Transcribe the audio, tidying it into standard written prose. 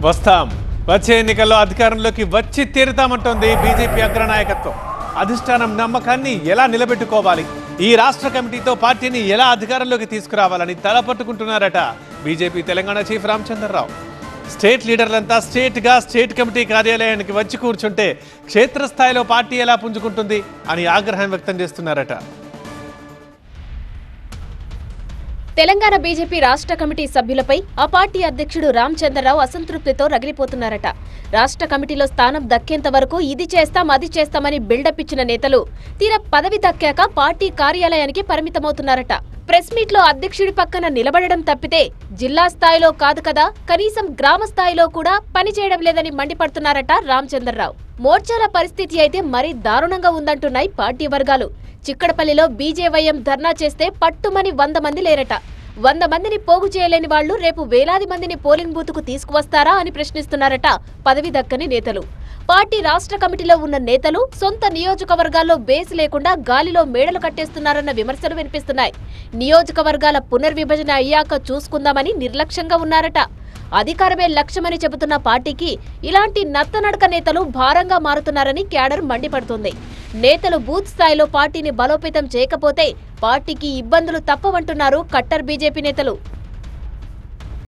వస్తాం. వచ్చే ఎన్నికల్లో అధికారంలోకి వచ్చి తీరుతామంటోంది బీజేపీ అగ్రనాయకత్వం. అధిష్టానం నమ్మకాన్ని ఎలా నిలబెట్టుకోవాలి, ఈ రాష్ట్ర కమిటీతో పార్టీని ఎలా అధికారంలోకి తీసుకురావాలని తలపట్టుకుంటున్నారట BJP Telangana chief Ramachandra Rao. State లీడర్లంతా స్టేట్ కమిటీ కార్యాలయానికి వచ్చి కూర్చుంటే క్షేత్రస్థాయిలో పార్టీ ఎలా పుంజుకుంటుంది అని ఆగ్రహం వ్యక్తం చేస్తున్నారట. తెలంగాణ బీజేపీ రాష్ట్ర కమిటీ సభ్యులపై ఆ పార్టీ అధ్యక్షుడు రామచంద్రరావు అసంతృప్తితో రగిలిపోతున్నారట. రాష్ట్ర కమిటీలో స్థానం దక్కేంత వరకు ఇది చేస్తాం అది చేస్తామని బిల్డప్ ఇచ్చిన నేతలు తీరా పదవి దక్కాక పార్టీ కార్యాలయానికి పరిమితమవుతున్నారట. ప్రెస్ మీట్ లో అధ్యక్షుడి పక్కన నిలబడడం తప్పితే జిల్లా స్థాయిలో కాదు కదా, కనీసం గ్రామ స్థాయిలో కూడా పనిచేయడం లేదని మండిపడుతున్నారట రామచంద్రరావు. మోర్చాల పరిస్థితి అయితే మరీ దారుణంగా ఉందంటున్నాయి పార్టీ వర్గాలు. చిక్కడపల్లిలో బీజేవైఎం ధర్నా చేస్తే పట్టుమని 100 మంది లేరట. 100 మందిని పోగు చేయలేని వాళ్లు రేపు వేలాది మందిని పోలింగ్ బూత్కు తీసుకువస్తారా అని ప్రశ్నిస్తున్నారట పదవి దక్కని నేతలు. పార్టీ రాష్ట్ర కమిటీలో ఉన్న నేతలు సొంత నియోజకవర్గాల్లో బేస్ లేకుండా గాలిలో మేడలు కట్టేస్తున్నారన్న విమర్శలు వినిపిస్తున్నాయి. నియోజకవర్గాల పునర్విభజన అయ్యాక చూసుకుందామని నిర్లక్ష్యంగా ఉన్నారట. అధికారమే లక్ష్యమని చెబుతున్న పార్టీకి ఇలాంటి నత్తనడక నేతలు భారంగా మారుతున్నారని క్యాడర్ మండిపడుతోంది. నేతలు బూత్ స్థాయిలో పార్టీని బలోపేతం చేయకపోతే పార్టీకి ఇబ్బందులు తప్పవంటున్నారు కట్టర్ బీజేపీ నేతలు.